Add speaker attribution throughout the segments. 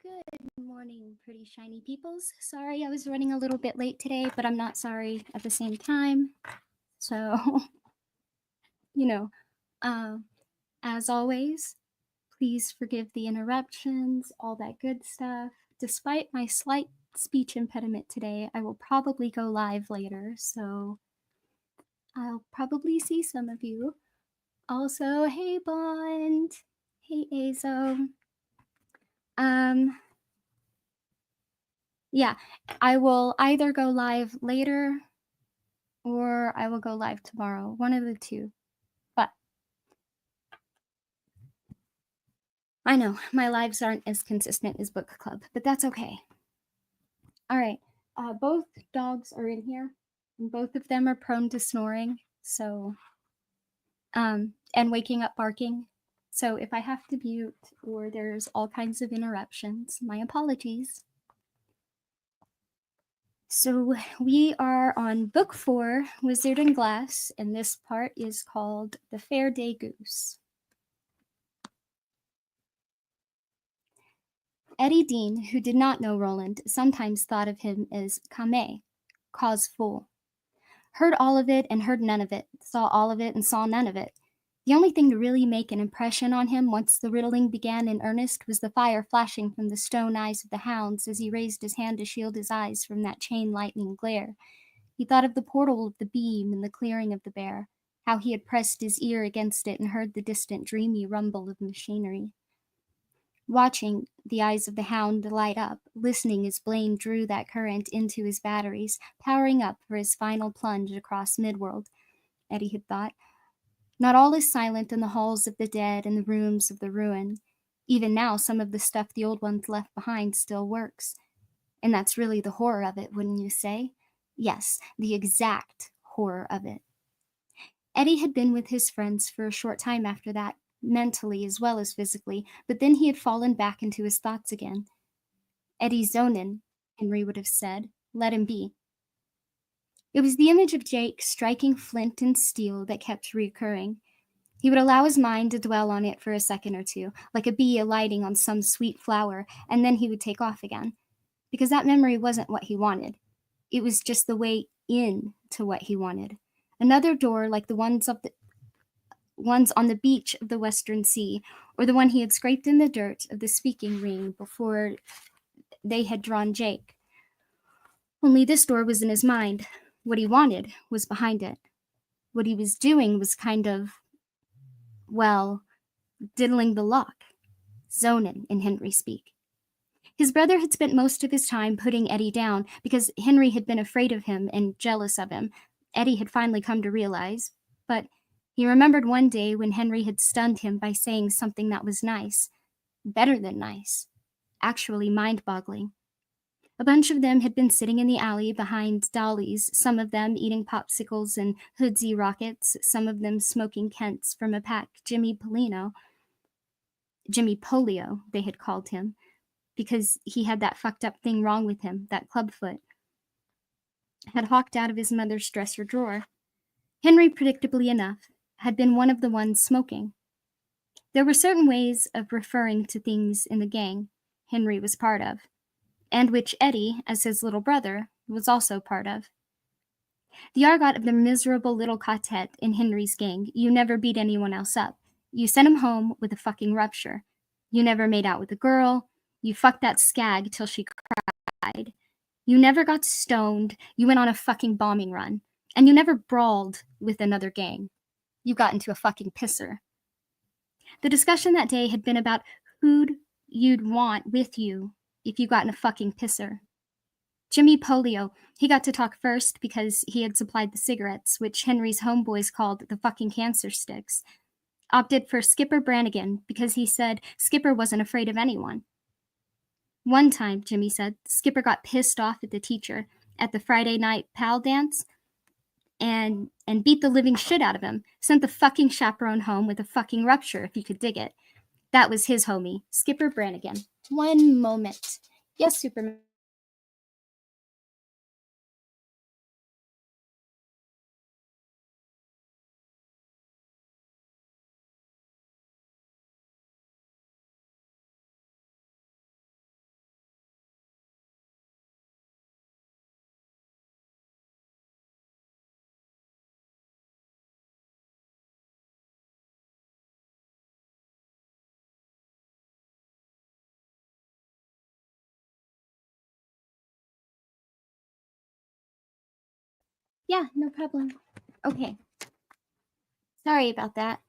Speaker 1: Good morning, pretty shiny peoples. Sorry I was running a little bit late today, but I'm not sorry at the same time. So, you know, uh, as always, please forgive the interruptions, all that good stuff. Despite my slight speech impediment today, I will probably go live later, so I'll probably see some of you. Also, hey Bond, hey Azo. Yeah, I will either go live later or I will go live tomorrow. One of the two. But I know my lives aren't as consistent as book club, but that's okay. All right. Both dogs are in here, and both of them are prone to snoring. So, and waking up barking. So if I have to mute or there's all kinds of interruptions, my apologies. So we are on book 4, Wizard and Glass, and this part is called The Fair Day Goose. Eddie Dean, who did not know Roland, sometimes thought of him as Kame, cause fool. Heard all of it and heard none of it, saw all of it and saw none of it. The only thing to really make an impression on him once the riddling began in earnest was the fire flashing from the stone eyes of the hounds as he raised his hand to shield his eyes from that chain lightning glare. He thought of the portal of the beam and the clearing of the bear, how he had pressed his ear against it and heard the distant dreamy rumble of machinery. Watching the eyes of the hound light up, listening as Blaine drew that current into his batteries, powering up for his final plunge across Midworld, Eddie had thought. Not all is silent in the halls of the dead and the rooms of the ruin. Even now, some of the stuff the old ones left behind still works. And that's really the horror of it, wouldn't you say? Yes, the exact horror of it. Eddie had been with his friends for a short time after that, mentally as well as physically, but then he had fallen back into his thoughts again. Eddie Zonin, Henry would have said, let him be. It was the image of Jake striking flint and steel that kept recurring. He would allow his mind to dwell on it for a second or two, like a bee alighting on some sweet flower, and then he would take off again. Because that memory wasn't what he wanted. It was just the way in to what he wanted. Another door like the ones on the beach of the Western Sea, or the one he had scraped in the dirt of the speaking ring before they had drawn Jake. Only this door was in his mind. What he wanted was behind it. What he was doing was kind of, well, diddling the lock. Zonin, in Henry speak. His brother had spent most of his time putting Eddie down because Henry had been afraid of him and jealous of him. Eddie had finally come to realize, but he remembered one day when Henry had stunned him by saying something that was nice, better than nice, actually mind-boggling. A bunch of them had been sitting in the alley behind Dolly's, some of them eating popsicles and hoodsy rockets, some of them smoking Kents from a pack Jimmy Polio, they had called him, because he had that fucked up thing wrong with him, that clubfoot, had hawked out of his mother's dresser drawer. Henry, predictably enough, had been one of the ones smoking. There were certain ways of referring to things in the gang Henry was part of, and which Eddie, as his little brother, was also part of. The argot of the miserable little quartet in Henry's gang, you never beat anyone else up. You sent him home with a fucking rupture. You never made out with a girl. You fucked that skag till she cried. You never got stoned. You went on a fucking bombing run. And you never brawled with another gang. You got into a fucking pisser. The discussion that day had been about who'd you'd want with you if you got in a fucking pisser. Jimmy Polio, he got to talk first because he had supplied the cigarettes, which Henry's homeboys called the fucking cancer sticks. Opted for Skipper Brannigan because he said Skipper wasn't afraid of anyone. One time, Jimmy said, Skipper got pissed off at the teacher at the Friday night pal dance and beat the living shit out of him. Sent the fucking chaperone home with a fucking rupture, if you could dig it. That was his homie, Skipper Brannigan. One moment. Yes, Superman. Yeah, no problem. Okay. Sorry about that.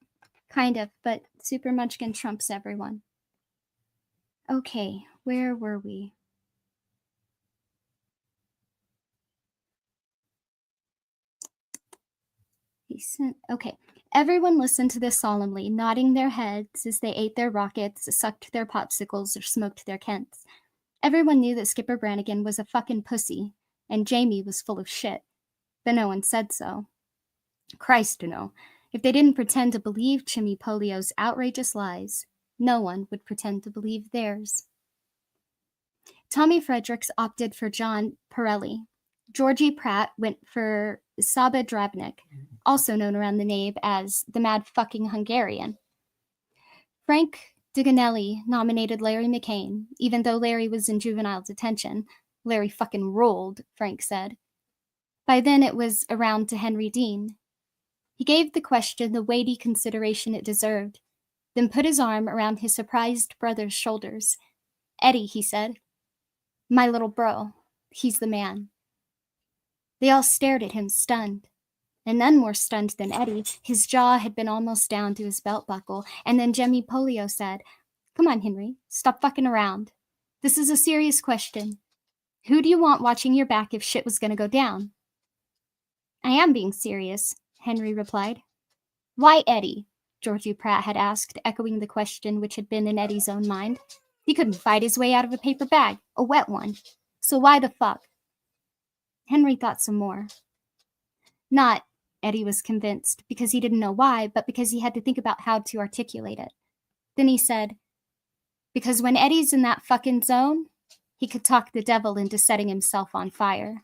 Speaker 1: Kind of, but Super Munchkin trumps everyone. Okay, where were we? Okay. Everyone listened to this solemnly, nodding their heads as they ate their rockets, sucked their popsicles, or smoked their Kents. Everyone knew that Skipper Brannigan was a fucking pussy, and Jamie was full of shit, but no one said so. Christ, no. If they didn't pretend to believe Jimmy Polio's outrageous lies, no one would pretend to believe theirs. Tommy Fredericks opted for John Pirelli. Georgie Pratt went for Saba Drabnik, also known around the name as the Mad Fucking Hungarian. Frank Diganelli nominated Larry McCain, even though Larry was in juvenile detention. Larry fucking ruled, Frank said. By then it was around to Henry Dean. He gave the question the weighty consideration it deserved, then put his arm around his surprised brother's shoulders. Eddie, he said. My little bro. He's the man. They all stared at him, stunned. And none more stunned than Eddie. His jaw had been almost down to his belt buckle. And then Jimmy Polio said, Come on, Henry, stop fucking around. This is a serious question. Who do you want watching your back if shit was gonna go down? I am being serious, Henry replied. Why Eddie? Georgie Pratt had asked, echoing the question which had been in Eddie's own mind. He couldn't fight his way out of a paper bag, a wet one. So why the fuck? Henry thought some more. Not, Eddie was convinced, because he didn't know why, but because he had to think about how to articulate it. Then he said, because when Eddie's in that fucking zone, he could talk the devil into setting himself on fire.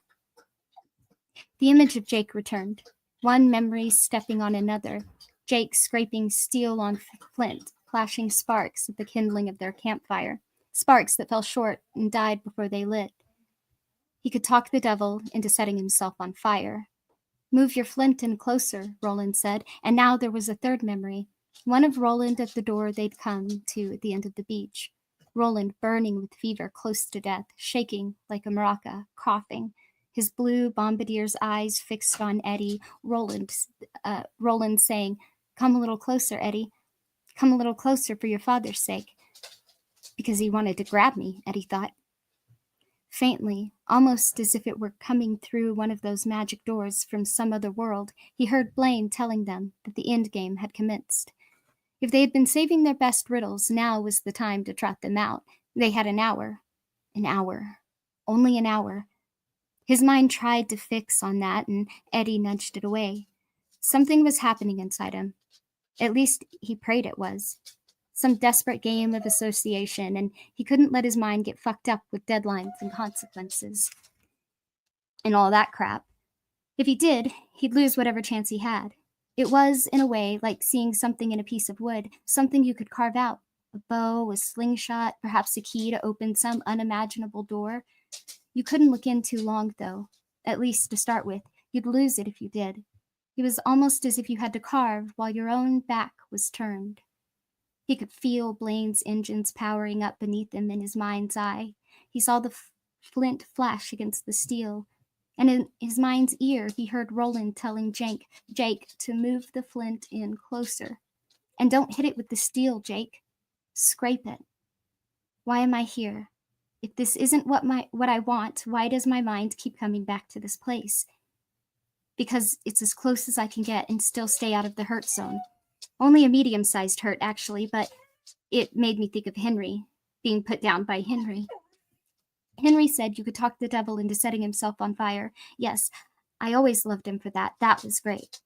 Speaker 1: The image of Jake returned, one memory stepping on another, Jake scraping steel on flint, flashing sparks at the kindling of their campfire, sparks that fell short and died before they lit. He could talk the devil into setting himself on fire. Move your flint in closer, Roland said, and now there was a third memory, one of Roland at the door they'd come to at the end of the beach. Roland burning with fever, close to death, shaking like a maraca, coughing, his blue bombardier's eyes fixed on Eddie, Roland saying, Come a little closer, Eddie. Come a little closer for your father's sake. Because he wanted to grab me, Eddie thought. Faintly, almost as if it were coming through one of those magic doors from some other world, he heard Blaine telling them that the end game had commenced. If they had been saving their best riddles, now was the time to trot them out. They had an hour. An hour. Only an hour. His mind tried to fix on that, and Eddie nudged it away. Something was happening inside him. At least he prayed it was. Some desperate game of association, and he couldn't let his mind get fucked up with deadlines and consequences and all that crap. If he did, he'd lose whatever chance he had. It was, in a way, like seeing something in a piece of wood, something you could carve out. A bow, a slingshot, perhaps a key to open some unimaginable door. You couldn't look in too long, though. At least, to start with. You'd lose it if you did. It was almost as if you had to carve while your own back was turned. He could feel Blaine's engines powering up beneath him in his mind's eye. He saw the flint flash against the steel, and in his mind's ear he heard Roland telling Jake to move the flint in closer. And don't hit it with the steel, Jake. Scrape it. Why am I here? If this isn't what I want, why does my mind keep coming back to this place? Because it's as close as I can get and still stay out of the hurt zone. Only a medium-sized hurt, actually, but it made me think of Henry, being put down by Henry. Henry said you could talk the devil into setting himself on fire. Yes, I always loved him for that. That was great.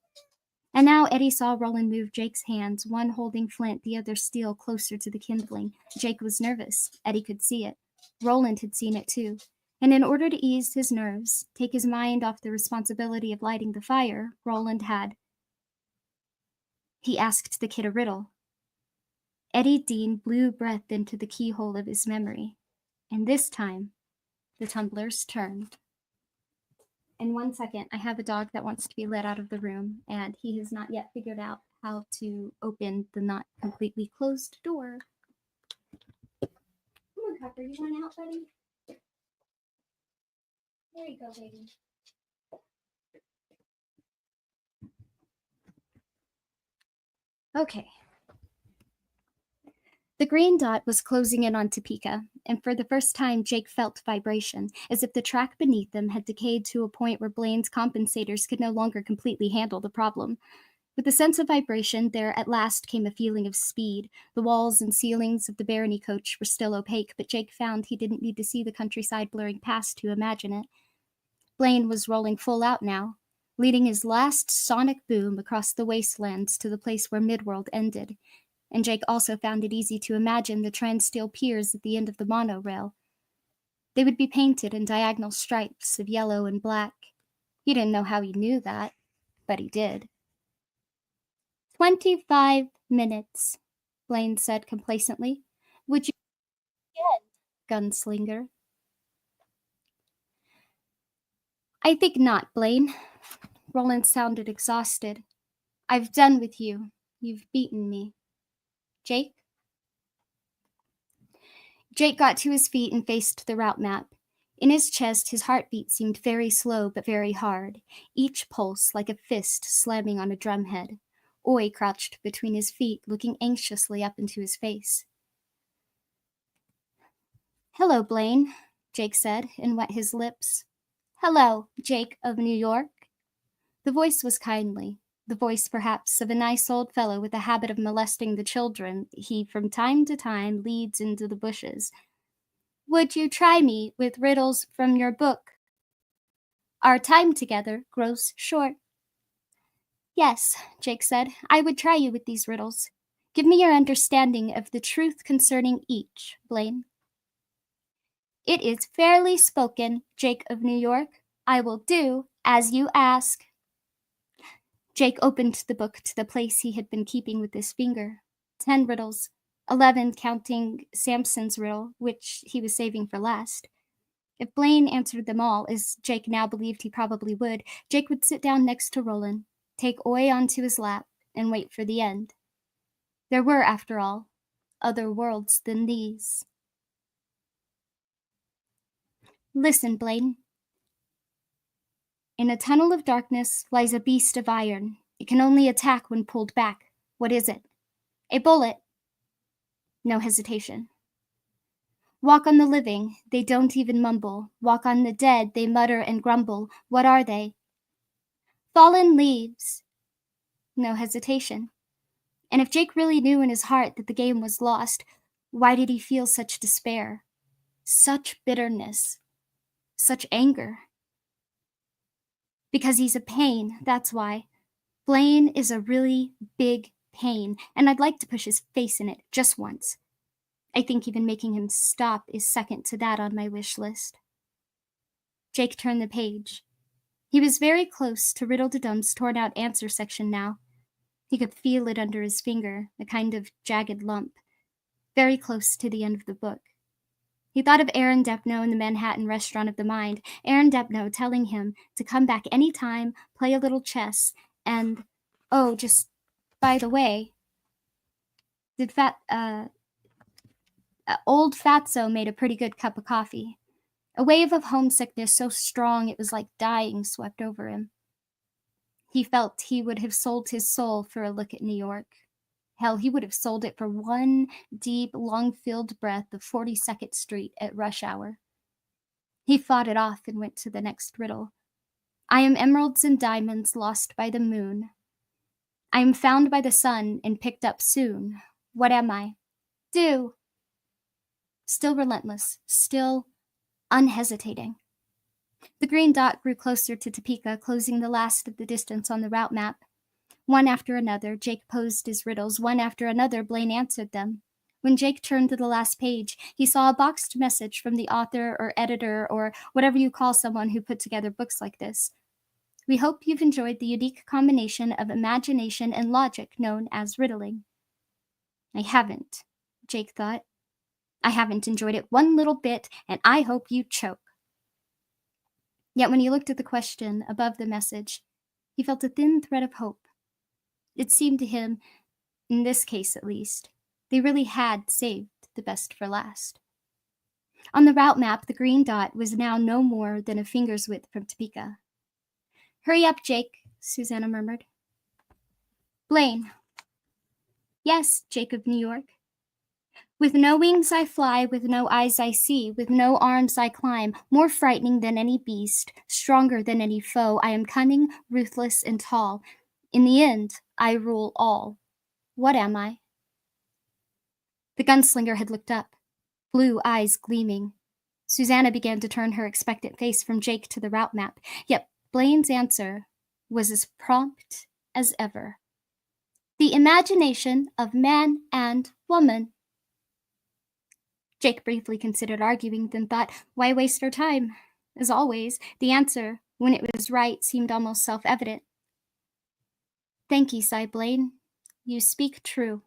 Speaker 1: And now Eddie saw Roland move Jake's hands, one holding flint, the other steel, closer to the kindling. Jake was nervous. Eddie could see it. Roland had seen it too. And in order to ease his nerves, take his mind off the responsibility of lighting the fire, he asked the kid a riddle. Eddie Dean blew breath into the keyhole of his memory. And this time, the tumblers turned. In 1 second, I have a dog that wants to be let out of the room, and he has not yet figured out how to open the not completely closed door. Come on, Copper, you want out, buddy? There you go, baby. Okay. The green dot was closing in on Topeka, and for the first time Jake felt vibration, as if the track beneath them had decayed to a point where Blaine's compensators could no longer completely handle the problem. With the sense of vibration, there at last came a feeling of speed. The walls and ceilings of the Barony coach were still opaque, but Jake found he didn't need to see the countryside blurring past to imagine it. Blaine was rolling full out now, leading his last sonic boom across the wastelands to the place where Midworld ended. And Jake also found it easy to imagine the Transsteel piers at the end of the monorail. They would be painted in diagonal stripes of yellow and black. He didn't know how he knew that, but he did. 25 minutes, Blaine said complacently. Would you again, gunslinger? I think not, Blaine. Roland sounded exhausted. I've done with you. You've beaten me. Jake? Jake got to his feet and faced the route map. In his chest, his heartbeat seemed very slow but very hard, each pulse like a fist slamming on a drumhead. Oi crouched between his feet, looking anxiously up into his face. Hello, Blaine, Jake said, and wet his lips. Hello, Jake of New York. The voice was kindly, the voice perhaps of a nice old fellow with a habit of molesting the children he from time to time leads into the bushes. Would you try me with riddles from your book? Our time together grows short. Yes, Jake said, I would try you with these riddles. Give me your understanding of the truth concerning each, Blaine. It is fairly spoken, Jake of New York. I will do as you ask. Jake opened the book to the place he had been keeping with his finger. 10 riddles, 11 counting Samson's riddle, which he was saving for last. If Blaine answered them all, as Jake now believed he probably would, Jake would sit down next to Roland, take Oi onto his lap, and wait for the end. There were, after all, other worlds than these. Listen, Blaine. In a tunnel of darkness lies a beast of iron. It can only attack when pulled back. What is it? A bullet. No hesitation. Walk on the living, they don't even mumble. Walk on the dead, they mutter and grumble. What are they? Fallen leaves. No hesitation. And if Jake really knew in his heart that the game was lost, why did he feel such despair? Such bitterness? Such anger? Because he's a pain, that's why. Blaine is a really big pain, and I'd like to push his face in it just once. I think even making him stop is second to that on my wish list. Jake turned the page. He was very close to Riddle-de-Dum's torn-out answer section now. He could feel it under his finger, a kind of jagged lump, very close to the end of the book. He thought of Aaron Depno in the Manhattan Restaurant of the Mind, Aaron Depno telling him to come back any time, play a little chess, and, oh, just by the way, old Fatso made a pretty good cup of coffee. A wave of homesickness so strong it was like dying swept over him. He felt he would have sold his soul for a look at New York. Hell, he would have sold it for one deep, long-filled breath of 42nd Street at rush hour. He fought it off and went to the next riddle. I am emeralds and diamonds lost by the moon. I am found by the sun and picked up soon. What am I? Do. Still relentless, still unhesitating. The green dot grew closer to Topeka, closing the last of the distance on the route map. One after another, Jake posed his riddles. One after another, Blaine answered them. When Jake turned to the last page, he saw a boxed message from the author or editor or whatever you call someone who put together books like this. We hope you've enjoyed the unique combination of imagination and logic known as riddling. I haven't, Jake thought. I haven't enjoyed it one little bit, and I hope you choke. Yet when he looked at the question above the message, he felt a thin thread of hope. It seemed to him, in this case at least, they really had saved the best for last. On the route map, the green dot was now no more than a finger's width from Topeka. Hurry up, Jake, Susanna murmured. Blaine. Yes, Jake of New York. With no wings I fly, with no eyes I see, with no arms I climb, more frightening than any beast, stronger than any foe. I am cunning, ruthless, and tall. In the end, I rule all. What am I? The gunslinger had looked up, blue eyes gleaming. Susanna began to turn her expectant face from Jake to the route map, yet Blaine's answer was as prompt as ever. The imagination of man and woman. Jake briefly considered arguing, then thought, why waste our time? As always, the answer, when it was right, seemed almost self-evident. Thank you, sighed Blaine. You speak true.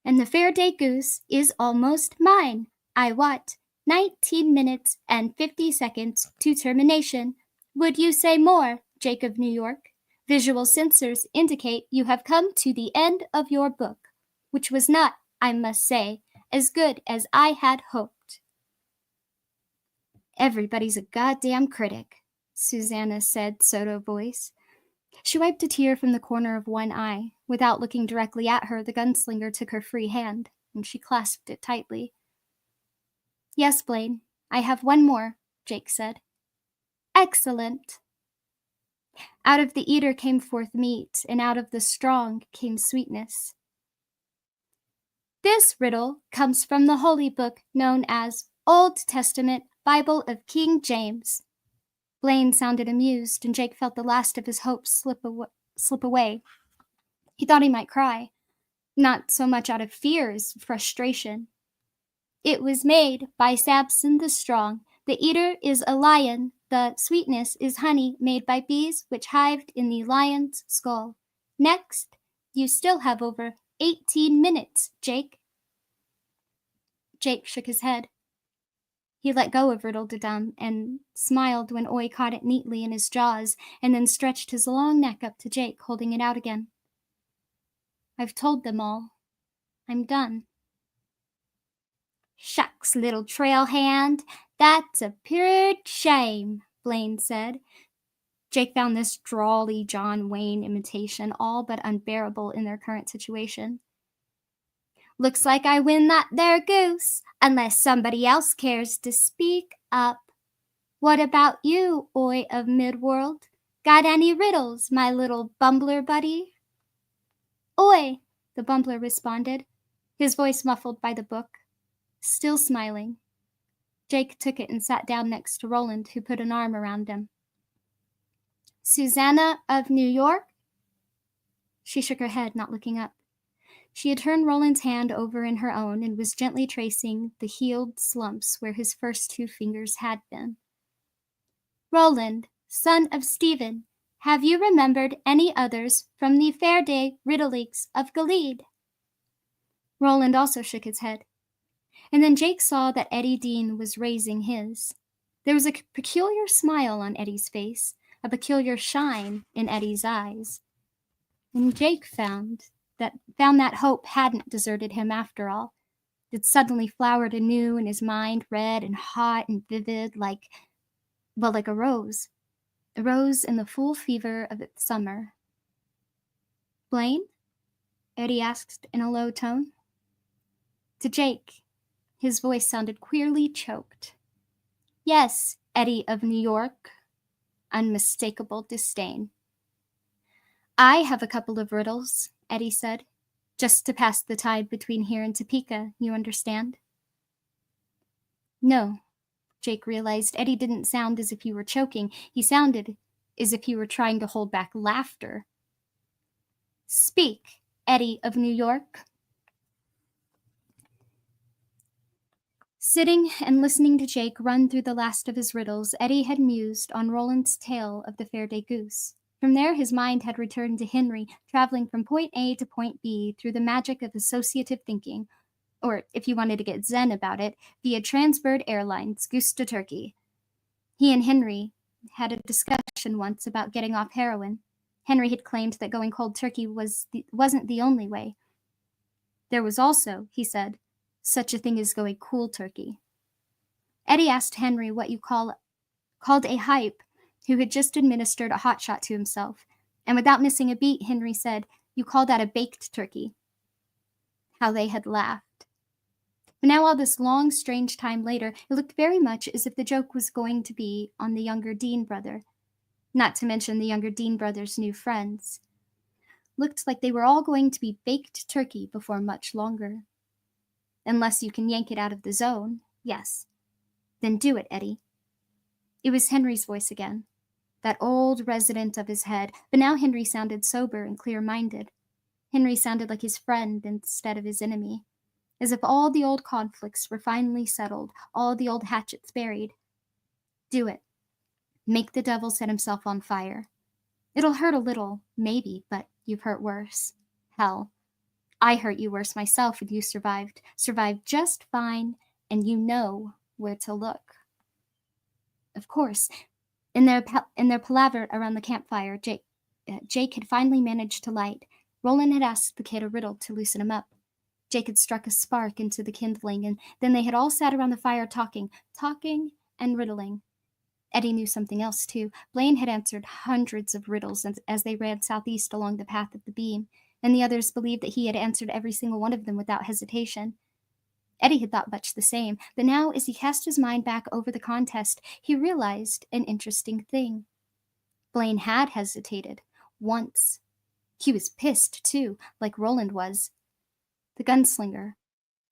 Speaker 1: And the Faraday goose is almost mine. I want 19 minutes and 50 seconds to termination. Would you say more, Jake of New York? Visual sensors indicate you have come to the end of your book, which was not, I must say, as good as I had hoped. Everybody's a goddamn critic, Susanna said, sotto voice. She wiped a tear from the corner of one eye. Without looking directly at her, the gunslinger took her free hand, and she clasped it tightly. Yes, Blaine, I have one more, Jake said. Excellent. Out of the eater came forth meat, and out of the strong came sweetness. This riddle comes from the holy book known as Old Testament Bible of King James. Blaine sounded amused, and Jake felt the last of his hopes slip away. He thought he might cry, not so much out of fear as frustration. It was made by Samson the Strong. The eater is a lion. The sweetness is honey made by bees which hived in the lion's skull. Next, you still have over 18 minutes, Jake. Jake shook his head. He let go of Riddle-de-Dum and smiled when Oy caught it neatly in his jaws and then stretched his long neck up to Jake, holding it out again. I've told them all. I'm done. Shucks, little trail hand. That's a pure shame, Blaine said. Jake found this drawly John Wayne imitation all but unbearable in their current situation. Looks like I win that there goose, unless somebody else cares to speak up. What about you, Oy of Midworld? Got any riddles, my little bumbler buddy? Oy, the bumbler responded, his voice muffled by the book. Still smiling. Jake took it and sat down next to Roland, who put an arm around him. Susanna of New York? She shook her head, not looking up. She had turned Roland's hand over in her own and was gently tracing the healed slumps where his first two fingers had been. Roland, son of Stephen, have you remembered any others from the Faraday Riddleaks of Gilead? Roland also shook his head. And then Jake saw that Eddie Dean was raising his. There was a peculiar smile on Eddie's face, a peculiar shine in Eddie's eyes. And Jake found that hope hadn't deserted him after all. It suddenly flowered anew in his mind, red and hot and vivid, like a rose. A rose in the full fever of its summer. Blaine? Eddie asked in a low tone. To Jake, his voice sounded queerly choked. Yes, Eddie of New York. Unmistakable disdain. I have a couple of riddles, Eddie said. Just to pass the time between here and Topeka, you understand? No, Jake realized. Eddie didn't sound as if he were choking. He sounded as if he were trying to hold back laughter. Speak, Eddie of New York. Sitting and listening to Jake run through the last of his riddles, Eddie had mused on Roland's tale of the Faraday goose. From there, his mind had returned to Henry, traveling from point A to point B through the magic of associative thinking, or, if you wanted to get zen about it, via Transbird Airlines, goose to Turkey. He and Henry had a discussion once about getting off heroin. Henry had claimed that going cold turkey wasn't the only way. There was also, he said, such a thing as going cool turkey. Eddie asked Henry what you called a hype, who had just administered a hot shot to himself, and without missing a beat, Henry said, You call that a baked turkey." How they had laughed. But now, all this long, strange time later, it looked very much as if the joke was going to be on the younger Dean brother, not to mention the younger Dean brother's new friends. Looked like they were all going to be baked turkey before much longer. Unless you can yank it out of the zone, yes. Then do it, Eddie. It was Henry's voice again, that old resident of his head, but now Henry sounded sober and clear-minded. Henry sounded like his friend instead of his enemy, as if all the old conflicts were finally settled, all the old hatchets buried. Do it. Make the devil set himself on fire. It'll hurt a little, maybe, but you've hurt worse. Hell, I hurt you worse myself, and you survived just fine, and you know where to look. Of course, in their palaver around the campfire, Jake had finally managed to light. Roland had asked the kid a riddle to loosen him up. Jake had struck a spark into the kindling, and then they had all sat around the fire talking and riddling. Eddie knew something else, too. Blaine had answered hundreds of riddles as they ran southeast along the path of the beam, and the others believed that he had answered every single one of them without hesitation. Eddie had thought much the same, but now, as he cast his mind back over the contest, he realized an interesting thing. Blaine had hesitated. Once. He was pissed, too, like Roland was. The gunslinger,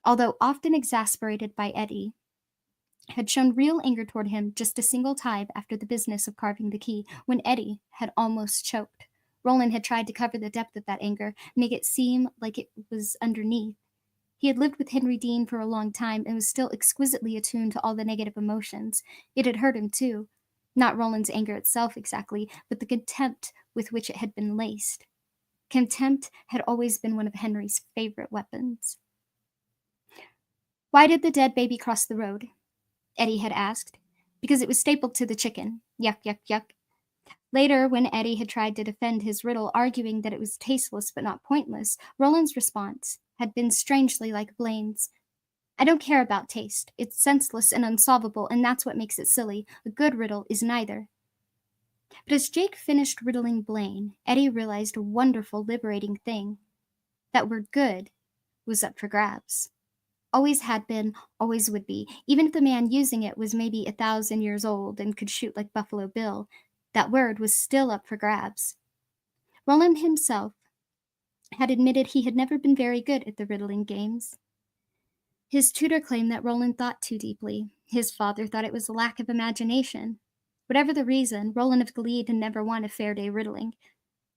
Speaker 1: although often exasperated by Eddie, had shown real anger toward him just a single time after the business of carving the key, when Eddie had almost choked. Roland had tried to cover the depth of that anger, make it seem like it was underneath. He had lived with Henry Dean for a long time and was still exquisitely attuned to all the negative emotions. It had hurt him, too. Not Roland's anger itself exactly, but the contempt with which it had been laced. Contempt had always been one of Henry's favorite weapons. "Why did the dead baby cross the road?" Eddie had asked. "Because it was stapled to the chicken. Yuck, yuck, yuck." Later, when Eddie had tried to defend his riddle, arguing that it was tasteless but not pointless, Roland's response had been strangely like Blaine's. "I don't care about taste. It's senseless and unsolvable, and that's what makes it silly. A good riddle is neither." But as Jake finished riddling Blaine, Eddie realized a wonderful, liberating thing. That word good was up for grabs. Always had been, always would be. Even if the man using it was maybe 1,000 years old and could shoot like Buffalo Bill, that word was still up for grabs. Roland himself had admitted he had never been very good at the riddling games. His tutor claimed that Roland thought too deeply. His father thought it was a lack of imagination. Whatever the reason, Roland of Gilead had never won a fair day riddling.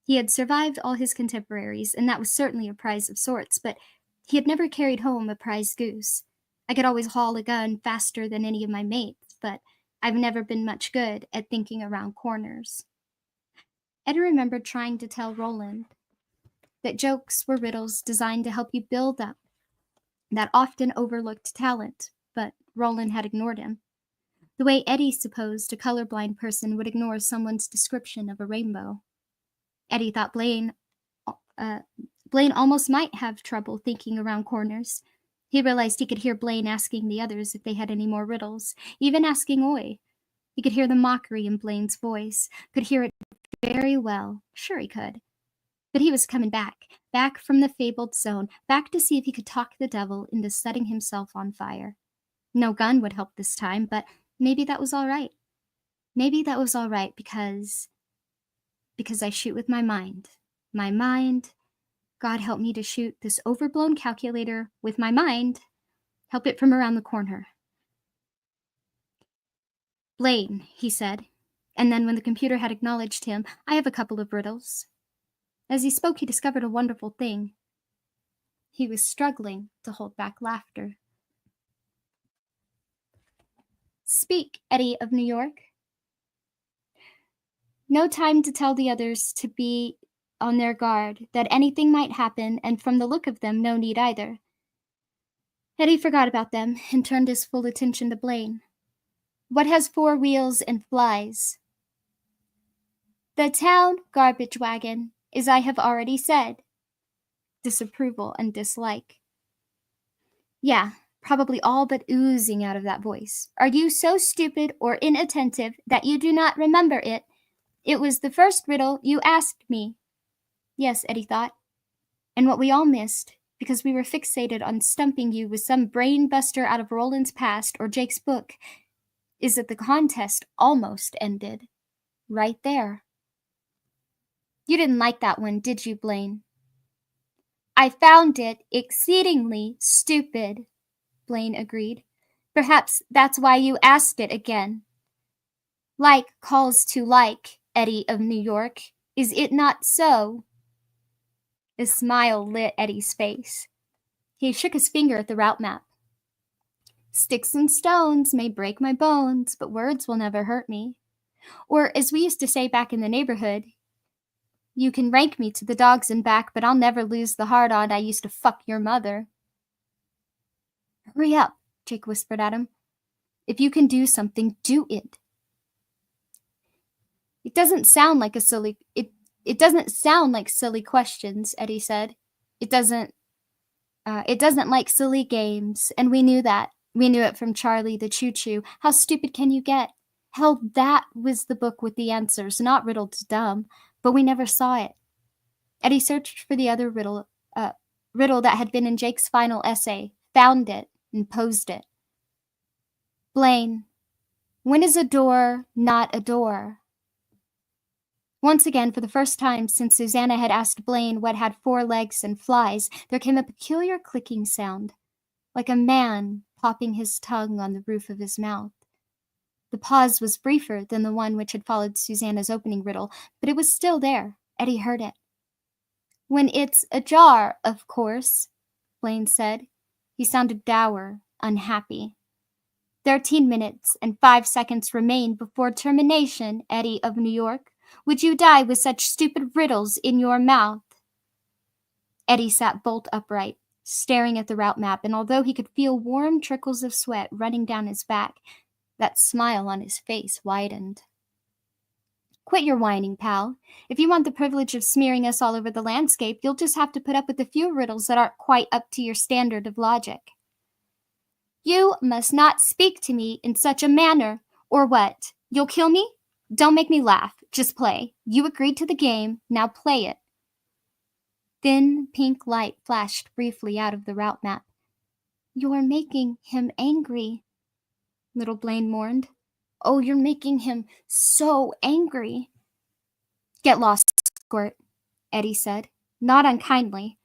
Speaker 1: He had survived all his contemporaries, and that was certainly a prize of sorts, but he had never carried home a prize goose. "I could always haul a gun faster than any of my mates, but I've never been much good at thinking around corners." Eddie remembered trying to tell Roland that jokes were riddles designed to help you build up that often overlooked talent, but Roland had ignored him. The way Eddie supposed a colorblind person would ignore someone's description of a rainbow. Eddie thought Blaine almost might have trouble thinking around corners. He realized he could hear Blaine asking the others if they had any more riddles, even asking Oy. He could hear the mockery in Blaine's voice, could hear it very well. Sure he could. But he was coming back from the fabled zone, back to see if he could talk the devil into setting himself on fire. No gun would help this time, but maybe that was all right. Maybe that was all right because I shoot with my mind. My mind. God help me to shoot this overblown calculator with my mind. Help it from around the corner. "Blaine," he said, and then when the computer had acknowledged him, "I have a couple of riddles." As he spoke, he discovered a wonderful thing. He was struggling to hold back laughter. "Speak, Eddie of New York." No time to tell the others to be on their guard, that anything might happen, and from the look of them, no need either. Eddie forgot about them and turned his full attention to Blaine. "What has 4 wheels and flies?" "The town garbage wagon, as I have already said." Disapproval and dislike. Yeah, probably all but oozing out of that voice. "Are you so stupid or inattentive that you do not remember it? It was the first riddle you asked me." Yes, Eddie thought. And what we all missed, because we were fixated on stumping you with some brain buster out of Roland's past or Jake's book, is that the contest almost ended. Right there. You didn't like that one, did you, Blaine? I found it exceedingly stupid, Blaine agreed. Perhaps that's why you asked it again. Like calls to like, Eddie of New York. Is it not so? A smile lit Eddie's face. He shook his finger at the route map. Sticks and stones may break my bones, but words will never hurt me. Or, as we used to say back in the neighborhood, you can rank me to the dogs and back, but I'll never lose the hard-on I used to fuck your mother. Hurry up, Jake whispered at him. If you can do something, do it. It doesn't sound like silly questions, Eddie said. It doesn't like silly games, and we knew that. We knew it from Charlie the Choo-Choo. How stupid can you get? Hell, that was the book with the answers, not riddled dumb, but we never saw it. Eddie searched for the other riddle that had been in Jake's final essay, found it, and posed it. Blaine, when is a door not a door? Once again, for the first time since Susanna had asked Blaine what had 4 legs and flies, there came a peculiar clicking sound, like a man popping his tongue on the roof of his mouth. The pause was briefer than the one which had followed Susanna's opening riddle, but it was still there. Eddie heard it. When it's ajar, of course, Blaine said. He sounded dour, unhappy. 13 minutes and 5 seconds remain before termination, Eddie of New York. Would you die with such stupid riddles in your mouth? Eddie sat bolt upright, staring at the route map, and although he could feel warm trickles of sweat running down his back, that smile on his face widened. Quit your whining, pal. If you want the privilege of smearing us all over the landscape, you'll just have to put up with a few riddles that aren't quite up to your standard of logic. You must not speak to me in such a manner, or what? You'll kill me? Don't make me laugh. Just play. You agreed to the game. Now play it. Thin pink light flashed briefly out of the route map. You're making him angry, little Blaine mourned. Oh, you're making him so angry. Get lost, Squirt, Eddie said, not unkindly.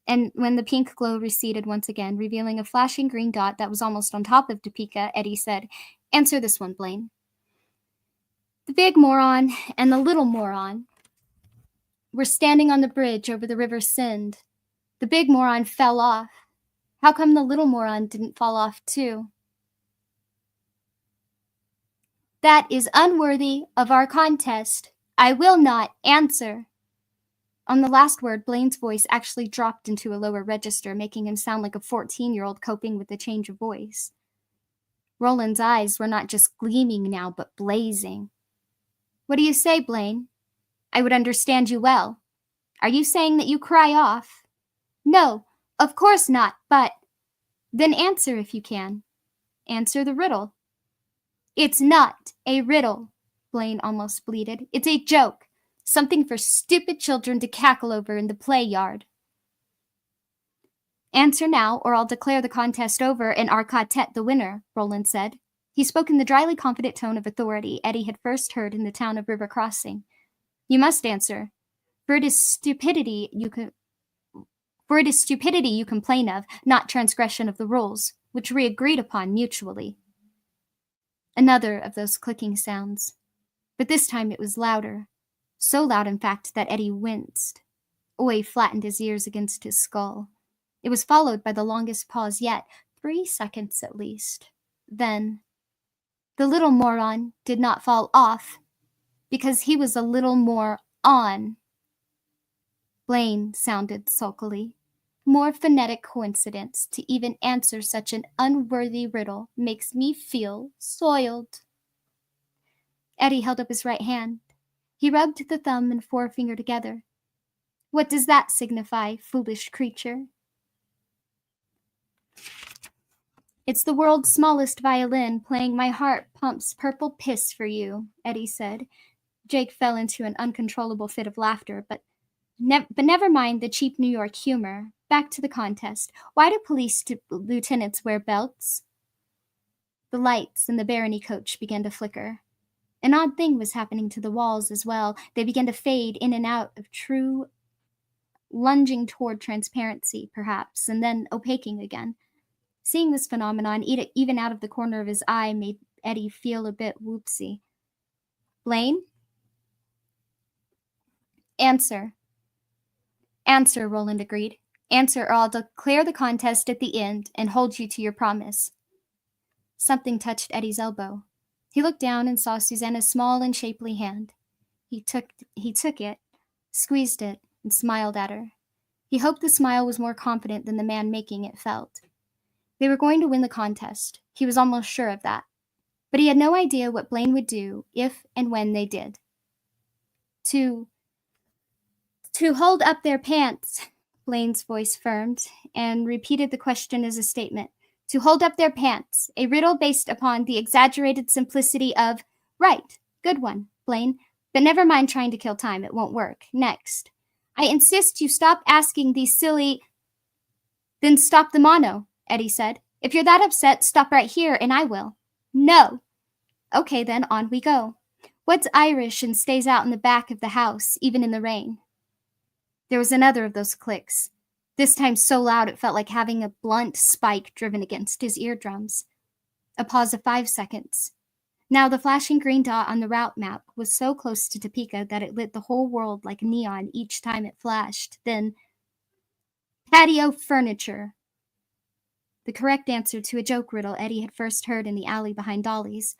Speaker 1: And when the pink glow receded once again, revealing a flashing green dot that was almost on top of Topeka, Eddie said, Answer this one, Blaine. The big moron and the little moron were standing on the bridge over the River Sind. The big moron fell off. How come the little moron didn't fall off too? That is unworthy of our contest. I will not answer. On the last word, Blaine's voice actually dropped into a lower register, making him sound like a 14-year-old coping with the change of voice. Roland's eyes were not just gleaming now, but blazing. What do you say, Blaine? I would understand you well. Are you saying that you cry off? No, of course not, but... Then answer if you can. Answer the riddle. It's not a riddle, Blaine almost bleated. It's a joke. Something for stupid children to cackle over in the play yard. Answer now, or I'll declare the contest over and our quartet the winner, Roland said. He spoke in the dryly confident tone of authority Eddie had first heard in the town of River Crossing. You must answer, for it is stupidity you complain of, not transgression of the rules, which we agreed upon mutually. Another of those clicking sounds, but this time it was louder, so loud in fact that Eddie winced. Oy flattened his ears against his skull. It was followed by the longest pause yet, 3 seconds at least. Then, the little moron did not fall off, because he was a little more on. Blaine sounded sulkily. More phonetic coincidence to even answer such an unworthy riddle makes me feel soiled. Eddie held up his right hand. He rubbed the thumb and forefinger together. What does that signify, foolish creature? It's the world's smallest violin playing My Heart Pumps Purple Piss for You, Eddie said. Jake fell into an uncontrollable fit of laughter, but But never mind the cheap New York humor. Back to the contest. Why do police lieutenants wear belts? The lights in the barony coach began to flicker. An odd thing was happening to the walls as well. They began to fade in and out of true, lunging toward transparency, perhaps, and then opaquing again. Seeing this phenomenon, even out of the corner of his eye, made Eddie feel a bit whoopsie. Blaine? Answer. Answer, Roland agreed. Answer, or I'll declare the contest at the end and hold you to your promise. Something touched Eddie's elbow. He looked down and saw Susanna's small and shapely hand. He took it, squeezed it, and smiled at her. He hoped the smile was more confident than the man making it felt. They were going to win the contest. He was almost sure of that. But he had no idea what Blaine would do if and when they did. To hold up their pants, Blaine's voice firmed, and repeated the question as a statement. To hold up their pants, a riddle based upon the exaggerated simplicity of, right, good one, Blaine, but never mind trying to kill time, it won't work. Next. I insist you stop asking these silly... Then stop the mono, Eddie said. If you're that upset, stop right here and I will. No. Okay then, on we go. What's Irish and stays out in the back of the house, even in the rain? There was another of those clicks, this time so loud it felt like having a blunt spike driven against his eardrums. A pause of 5 seconds. Now the flashing green dot on the route map was so close to Topeka that it lit the whole world like neon each time it flashed. Then, patio furniture. The correct answer to a joke riddle Eddie had first heard in the alley behind Dolly's,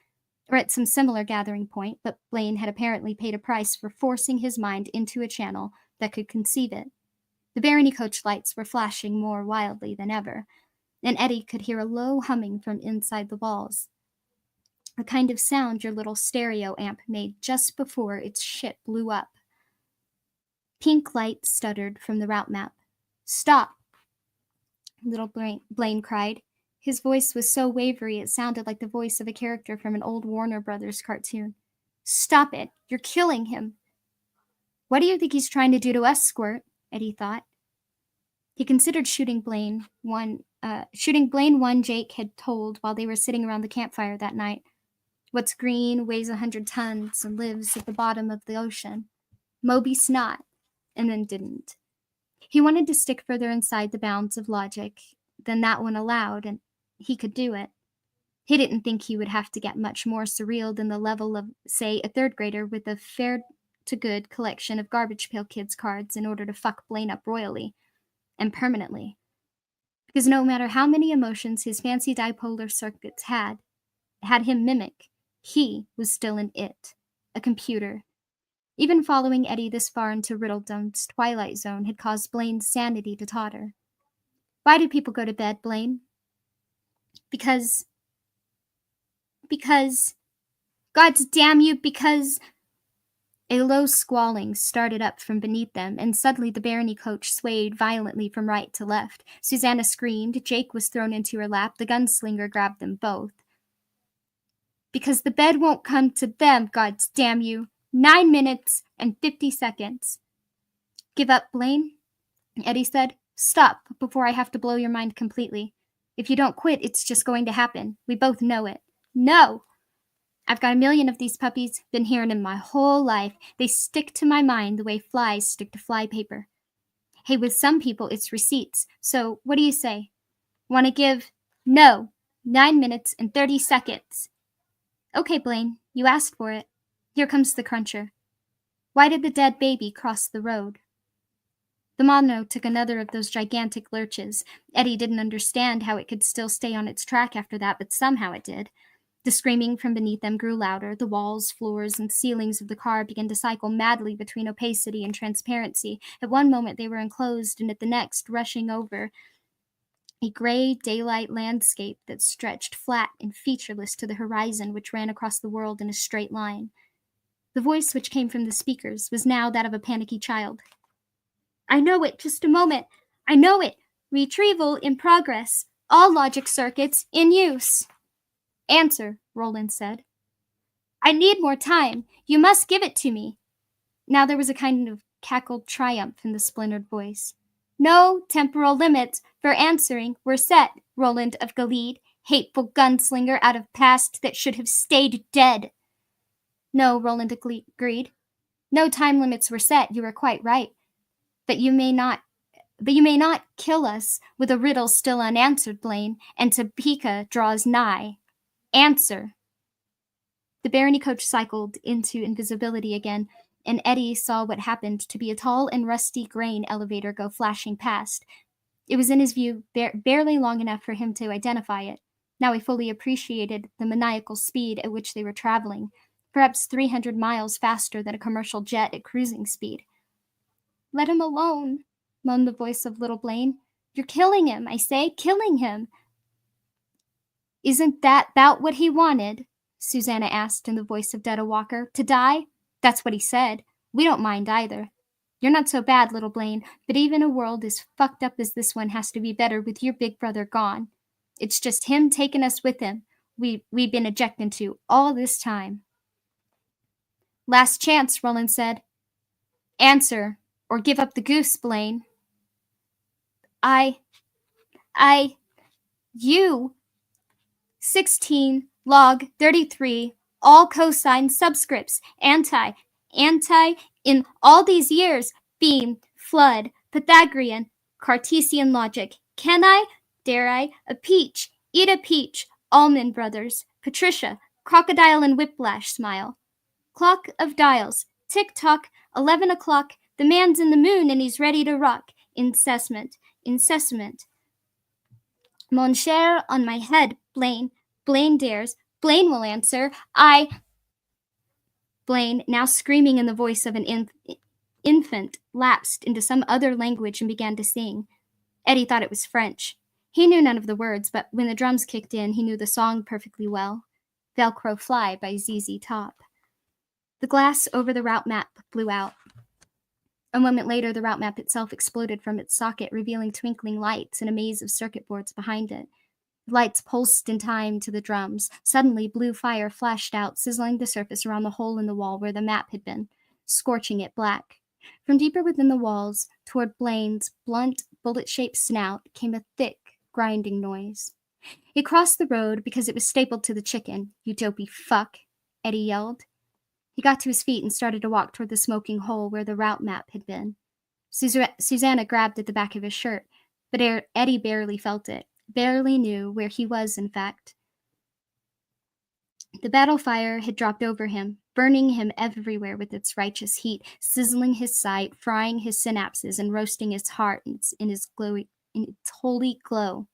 Speaker 1: or at some similar gathering point, but Blaine had apparently paid a price for forcing his mind into a channel that could conceive it. The barony coach lights were flashing more wildly than ever, and Eddie could hear a low humming from inside the walls, a kind of sound your little stereo amp made just before its shit blew up. Pink light stuttered from the route map. Stop! Little Blaine cried. His voice was so wavery it sounded like the voice of a character from an old Warner Brothers cartoon. Stop it! You're killing him! What do you think he's trying to do to us, Squirt? Eddie thought. He considered shooting Blaine one Jake had told while they were sitting around the campfire that night. What's green, weighs 100 tons, and lives at the bottom of the ocean. Moby Snot, and then didn't. He wanted to stick further inside the bounds of logic than that one allowed, and he could do it. He didn't think he would have to get much more surreal than the level of, say, a third grader with a fair-to-good collection of Garbage Pail Kids cards in order to fuck Blaine up royally, and permanently. Because no matter how many emotions his fancy dipolar circuits had him mimic, he was still an it, a computer. Even following Eddie this far into Riddledom's twilight zone had caused Blaine's sanity to totter. Why do people go to bed, Blaine? Because, God damn you, because... A low squalling started up from beneath them, and suddenly the barony coach swayed violently from right to left. Susanna screamed, Jake was thrown into her lap, the gunslinger grabbed them both. Because the bed won't come to them, God damn you. 9 minutes and 50 seconds. Give up, Blaine? Eddie said. Stop, before I have to blow your mind completely. If you don't quit, it's just going to happen. We both know it. No! I've got a million of these puppies, been hearing them my whole life. They stick to my mind the way flies stick to flypaper. Hey, with some people, it's receipts. So, what do you say? Want to give? No. 9 minutes and 30 seconds. Okay, Blaine, you asked for it. Here comes the cruncher. Why did the dead baby cross the road? The mono took another of those gigantic lurches. Eddie didn't understand how it could still stay on its track after that, but somehow it did. The screaming from beneath them grew louder. The walls, floors, and ceilings of the car began to cycle madly between opacity and transparency. At one moment they were enclosed, and at the next rushing over a gray daylight landscape that stretched flat and featureless to the horizon, which ran across the world in a straight line. The voice which came from the speakers was now that of a panicky child. I know it. Just a moment. I know it. Retrieval in progress. All logic circuits in use. Answer, Roland said. I need more time. You must give it to me. Now there was a kind of cackled triumph in the splintered voice. No temporal limits for answering were set, Roland of Gilead, hateful gunslinger out of past that should have stayed dead. No, Roland agreed. No time limits were set, you are quite right. But you may not kill us with a riddle still unanswered, Blaine, and Topeka draws nigh. Answer. The barony coach cycled into invisibility again, and Eddie saw what happened to be a tall and rusty grain elevator go flashing past. It was in his view barely long enough for him to identify it. Now he fully appreciated the maniacal speed at which they were traveling, perhaps 300 miles faster than a commercial jet at cruising speed. Let him alone, moaned the voice of little Blaine. You're killing him, I say, killing him. Isn't that about what he wanted? Susanna asked in the voice of Detta Walker. To die? That's what he said. We don't mind either. You're not so bad, little Blaine, but even a world as fucked up as this one has to be better with your big brother gone. It's just him taking us with him. We've been ejecting to all this time. Last chance, Roland said. Answer, or give up the goose, Blaine. You. 16, log 33, all cosine subscripts, anti, in all these years, beam, flood, Pythagorean, Cartesian logic. Can I, dare I, a peach, eat a peach, Allman Brothers, Patricia, crocodile and whiplash smile. Clock of dials, tick-tock, 11 o'clock, the man's in the moon and he's ready to rock. Incessant. Mon cher, on my head, Blaine. Blaine dares. Blaine will answer. Blaine, now screaming in the voice of an infant, lapsed into some other language and began to sing. Eddie thought it was French. He knew none of the words, but when the drums kicked in, he knew the song perfectly well. Velcro Fly by ZZ Top. The glass over the route map blew out. A moment later, the route map itself exploded from its socket, revealing twinkling lights and a maze of circuit boards behind it. The lights pulsed in time to the drums. Suddenly, blue fire flashed out, sizzling the surface around the hole in the wall where the map had been, scorching it black. From deeper within the walls, toward Blaine's blunt, bullet-shaped snout, came a thick, grinding noise. He crossed the road because it was stapled to the chicken. You dopey fuck, Eddie yelled. He got to his feet and started to walk toward the smoking hole where the route map had been. Susanna grabbed at the back of his shirt, but Eddie barely felt it, barely knew where he was, in fact. The battle fire had dropped over him, burning him everywhere with its righteous heat, sizzling his sight, frying his synapses, and roasting his heart in its holy glow.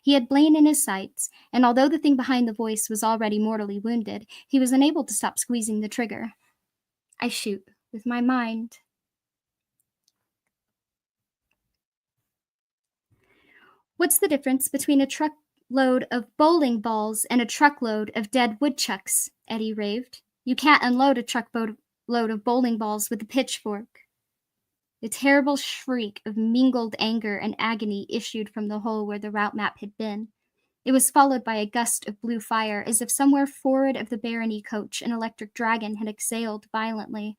Speaker 1: He had Blaine in his sights, and although the thing behind the voice was already mortally wounded, he was unable to stop squeezing the trigger. I shoot with my mind. What's the difference between a truckload of bowling balls and a truckload of dead woodchucks? Eddie raved. You can't unload a truckload of bowling balls with a pitchfork. A terrible shriek of mingled anger and agony issued from the hole where the route map had been. It was followed by a gust of blue fire, as if somewhere forward of the barony coach an electric dragon had exhaled violently.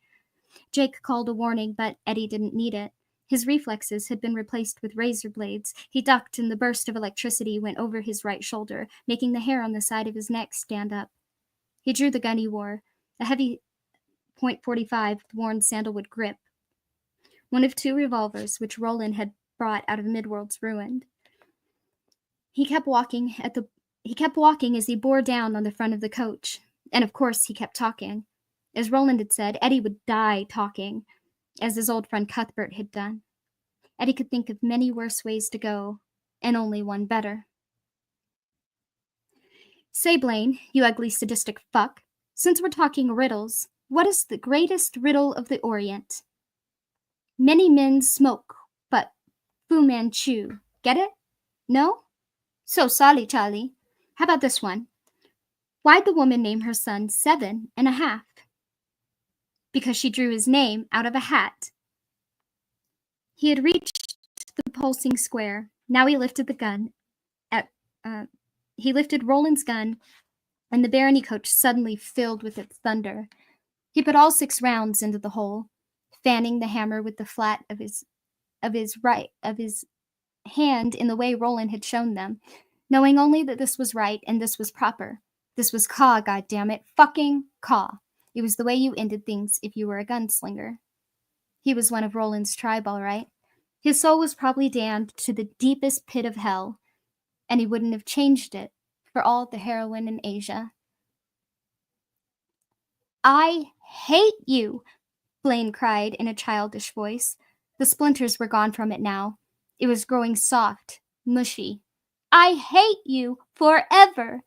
Speaker 1: Jake called a warning, but Eddie didn't need it. His reflexes had been replaced with razor blades. He ducked, and the burst of electricity went over his right shoulder, making the hair on the side of his neck stand up. He drew the gun he wore, a heavy .45 with worn sandalwood grip, one of two revolvers which Roland had brought out of Midworld's ruin. He kept walking as he bore down on the front of the coach, and of course he kept talking. As Roland had said, Eddie would die talking, as his old friend Cuthbert had done. Eddie could think of many worse ways to go, and only one better. Say, Blaine, you ugly sadistic fuck, since we're talking riddles, what is the greatest riddle of the Orient? Many men smoke, but Fu Manchu. Get it? No? So sorry, Charlie. How about this one? Why'd the woman name her son 7.5? Because she drew his name out of a hat. He had reached the pulsing square. Now he lifted the gun. He lifted Roland's gun, and the barony coach suddenly filled with its thunder. He put all 6 rounds into the hole. fanning the hammer with the flat of his hand in the way Roland had shown them, knowing only that this was right and this was proper. This was Ka, goddammit, fucking Ka. It was the way you ended things if you were a gunslinger. He was one of Roland's tribe, all right. His soul was probably damned to the deepest pit of hell, and he wouldn't have changed it for all the heroin in Asia. I hate you, Blaine cried in a childish voice. The splinters were gone from it now. It was growing soft, mushy. I hate you forever.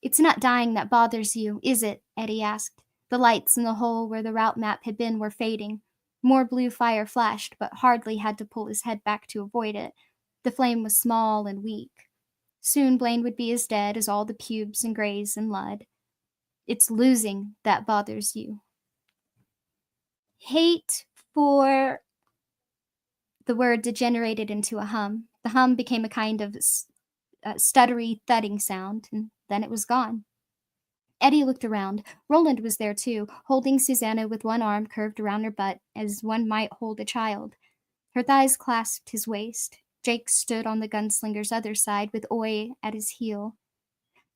Speaker 1: It's not dying that bothers you, is it? Eddie asked. The lights in the hole where the route map had been were fading. More blue fire flashed, but Hardly had to pull his head back to avoid it. The flame was small and weak. Soon Blaine would be as dead as all the pubes and grays and Ludd. It's losing that bothers you. Hate for... The word degenerated into a hum. The hum became a kind of stuttery, thudding sound, and then it was gone. Eddie looked around. Roland was there too, holding Susanna with one arm curved around her butt, as one might hold a child. Her thighs clasped his waist. Jake stood on the gunslinger's other side, with Oy at his heel.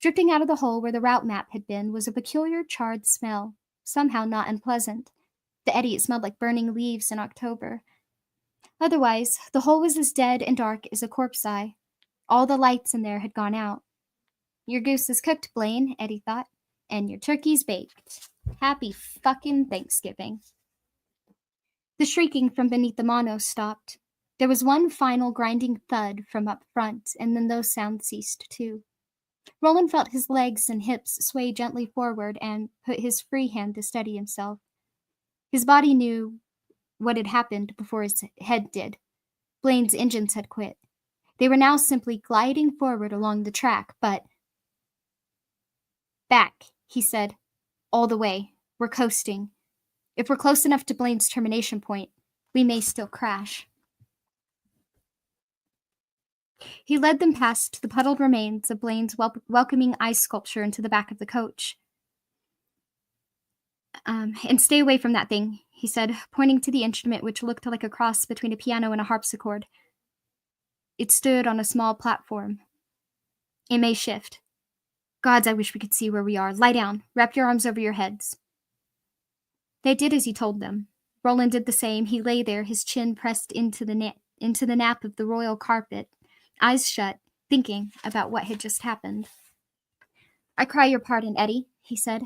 Speaker 1: Drifting out of the hole where the route map had been was a peculiar charred smell, somehow not unpleasant. To Eddie, it smelled like burning leaves in October. Otherwise, the hole was as dead and dark as a corpse eye. All the lights in there had gone out. Your goose is cooked, Blaine, Eddie thought, and your turkey's baked. Happy fucking Thanksgiving. The shrieking from beneath the mono stopped. There was one final grinding thud from up front, and then those sounds ceased too. Roland felt his legs and hips sway gently forward and put his free hand to steady himself. His body knew what had happened before his head did. Blaine's engines had quit. They were now simply gliding forward along the track, but... Back, he said. All the way. We're coasting. If we're close enough to Blaine's termination point, we may still crash. He led them past the puddled remains of Blaine's welcoming ice sculpture into the back of the coach. And stay away from that thing, he said, pointing to the instrument which looked like a cross between a piano and a harpsichord. It stood on a small platform. It may shift. Gods, I wish we could see where we are. Lie down. Wrap your arms over your heads. They did as he told them. Roland did the same. He lay there, his chin pressed into the nap of the royal carpet, eyes shut, thinking about what had just happened. I cry your pardon, Eddie, he said.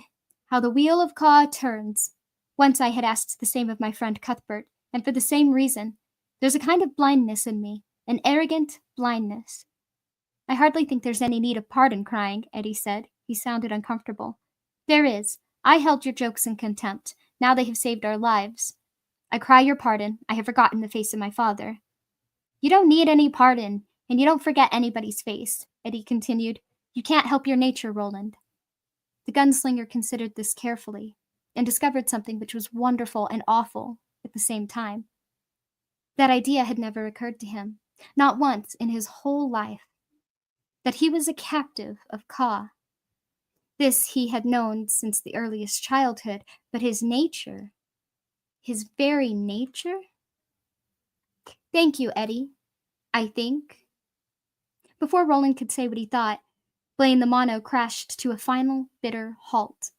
Speaker 1: How the wheel of Ka turns. Once I had asked the same of my friend Cuthbert, and for the same reason. There's a kind of blindness in me, an arrogant blindness. I hardly think there's any need of pardon crying, Eddie said. He sounded uncomfortable. There is. I held your jokes in contempt. Now they have saved our lives. I cry your pardon. I have forgotten the face of my father. You don't need any pardon, and you don't forget anybody's face, Eddie continued. You can't help your nature, Roland. The gunslinger considered this carefully, and discovered something which was wonderful and awful at the same time. That idea had never occurred to him, not once in his whole life, that he was a captive of Ka. This he had known since the earliest childhood, but his nature, his very nature? Thank you, Eddie, I think. Before Roland could say what he thought, Blaine the mono crashed to a final, bitter halt.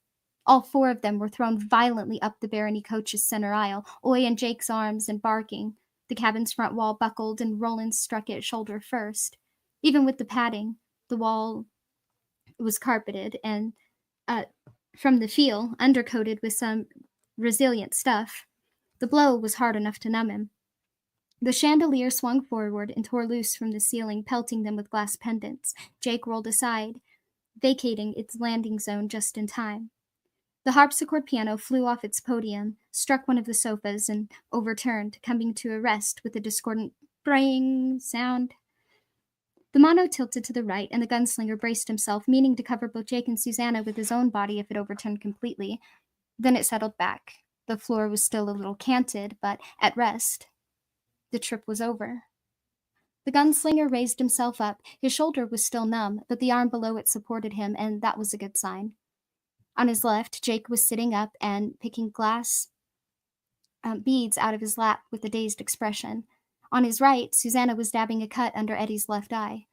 Speaker 1: All four of them were thrown violently up the Barony coach's center aisle, Oy in Jake's arms and barking. The cabin's front wall buckled, and Roland struck it shoulder first. Even with the padding, the wall was carpeted and, from the feel, undercoated with some resilient stuff. The blow was hard enough to numb him. The chandelier swung forward and tore loose from the ceiling, pelting them with glass pendants. Jake rolled aside, vacating its landing zone just in time. The harpsichord piano flew off its podium, struck one of the sofas, and overturned, coming to a rest with a discordant braying sound. The mono tilted to the right, and the gunslinger braced himself, meaning to cover both Jake and Susanna with his own body if it overturned completely. Then it settled back. The floor was still a little canted, but at rest. The trip was over. The gunslinger raised himself up. His shoulder was still numb, but the arm below it supported him, and that was a good sign. On his left, Jake was sitting up and picking glass beads out of his lap with a dazed expression. On his right, Susanna was dabbing a cut under Eddie's left eye.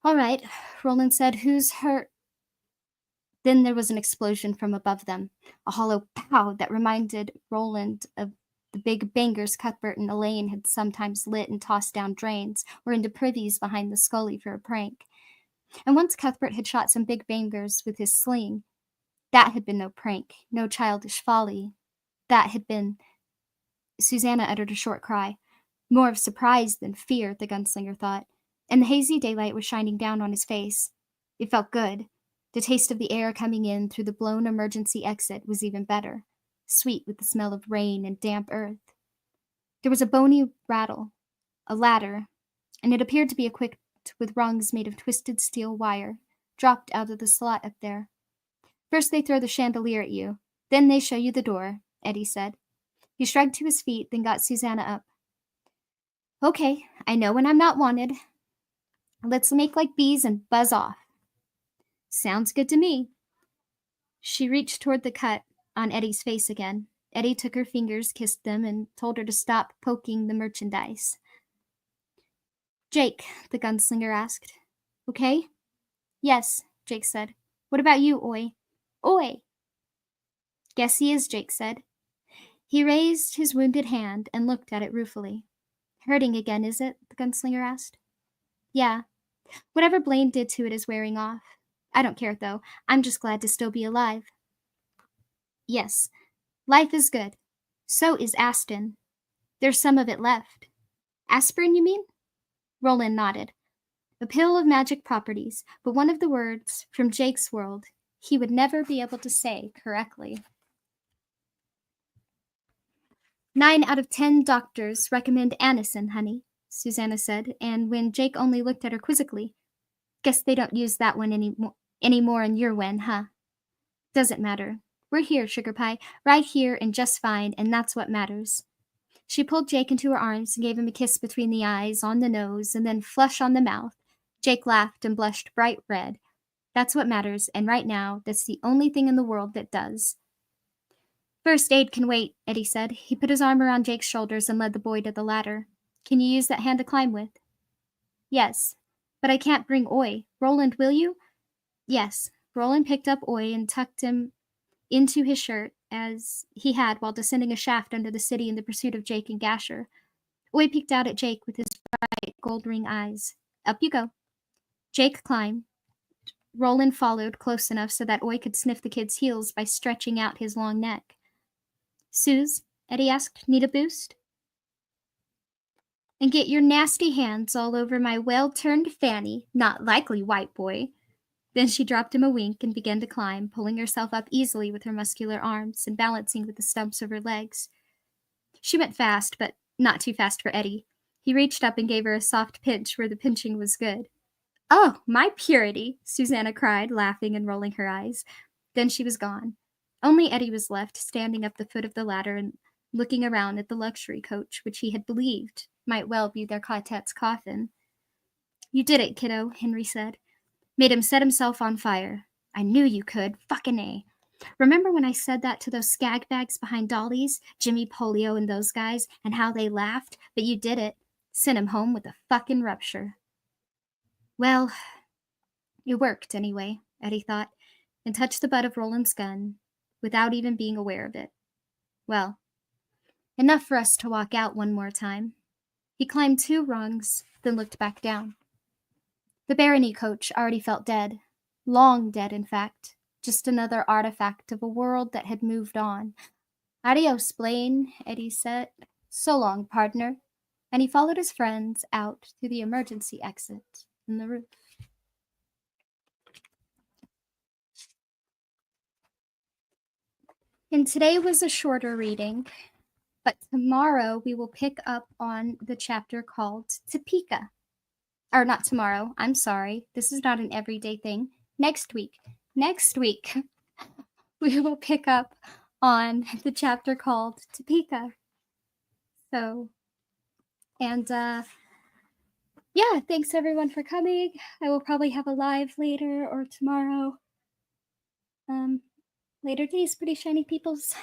Speaker 1: All right, Roland said, who's hurt? Then there was an explosion from above them, a hollow pow that reminded Roland of the big bangers Cuthbert and Elaine had sometimes lit and tossed down drains or into privies behind the Scully for a prank. And once Cuthbert had shot some big bangers with his sling. That had been no prank, no childish folly. That had been... Susanna uttered a short cry. More of surprise than fear, the gunslinger thought, and the hazy daylight was shining down on his face. It felt good. The taste of the air coming in through the blown emergency exit was even better, sweet with the smell of rain and damp earth. There was a bony rattle, a ladder, and it appeared to be equipped with rungs made of twisted steel wire, dropped out of the slot up there. First they throw the chandelier at you, then they show you the door, Eddie said. He shrugged to his feet, then got Susanna up. Okay, I know when I'm not wanted. Let's make like bees and buzz off. Sounds good to me. She reached toward the cut on Eddie's face again. Eddie took her fingers, kissed them, and told her to stop poking the merchandise. Jake, the gunslinger asked. Okay? Yes, Jake said. What about you, Oi? Oi! Guess he is, Jake said. He raised his wounded hand and looked at it ruefully. Hurting again, is it? The gunslinger asked. Yeah. Whatever Blaine did to it is wearing off. I don't care, though. I'm just glad to still be alive. Yes. Life is good. So is Aston. There's some of it left. Aspirin, you mean? Roland nodded. A pill of magic properties, but one of the words from Jake's world he would never be able to say correctly. 9 out of 10 doctors recommend Anacin, honey, Susanna said, and when Jake only looked at her quizzically, guess they don't use that one anymore in your wen, huh? Doesn't matter. We're here, Sugar Pie, right here and just fine, and that's what matters. She pulled Jake into her arms and gave him a kiss between the eyes, on the nose, and then flush on the mouth. Jake laughed and blushed bright red. That's what matters, and right now, that's the only thing in the world that does. First aid can wait, Eddie said. He put his arm around Jake's shoulders and led the boy to the ladder. Can you use that hand to climb with? Yes, but I can't bring Oi. Roland, will you? Yes. Roland picked up Oi and tucked him into his shirt, as he had while descending a shaft under the city in the pursuit of Jake and Gasher. Oi peeked out at Jake with his bright gold ring eyes. Up you go. Jake climbed. Roland followed close enough so that Oi could sniff the kid's heels by stretching out his long neck. Suze, Eddie asked, need a boost? And get your nasty hands all over my well-turned fanny, not likely, white boy. Then she dropped him a wink and began to climb, pulling herself up easily with her muscular arms and balancing with the stumps of her legs. She went fast, but not too fast for Eddie. He reached up and gave her a soft pinch where the pinching was good. Oh, my purity, Susanna cried, laughing and rolling her eyes. Then she was gone. Only Eddie was left, standing up the foot of the ladder and looking around at the luxury coach, which he had believed might well be their quartet's coffin. You did it, kiddo, Henry said. Made him set himself on fire. I knew you could. Fucking A. Remember when I said that to those skag bags behind Dolly's, Jimmy Polio and those guys, and how they laughed? But you did it. Sent him home with a fucking rupture. Well, it worked anyway, Eddie thought, and touched the butt of Roland's gun without even being aware of it. Well, enough for us to walk out one more time. He climbed 2 rungs, then looked back down. The Barony coach already felt dead. Long dead, in fact. Just another artifact of a world that had moved on. Adios, Blaine, Eddie said. So long, partner. And he followed his friends out through the emergency exit in the roof. And today was a shorter reading, but tomorrow we will pick up on the chapter called Topeka. Or not tomorrow, I'm sorry. This is not an everyday thing. Next week we will pick up on the chapter called Topeka. So, and yeah, thanks everyone for coming. I will probably have a live later or tomorrow. Later days, pretty shiny peoples.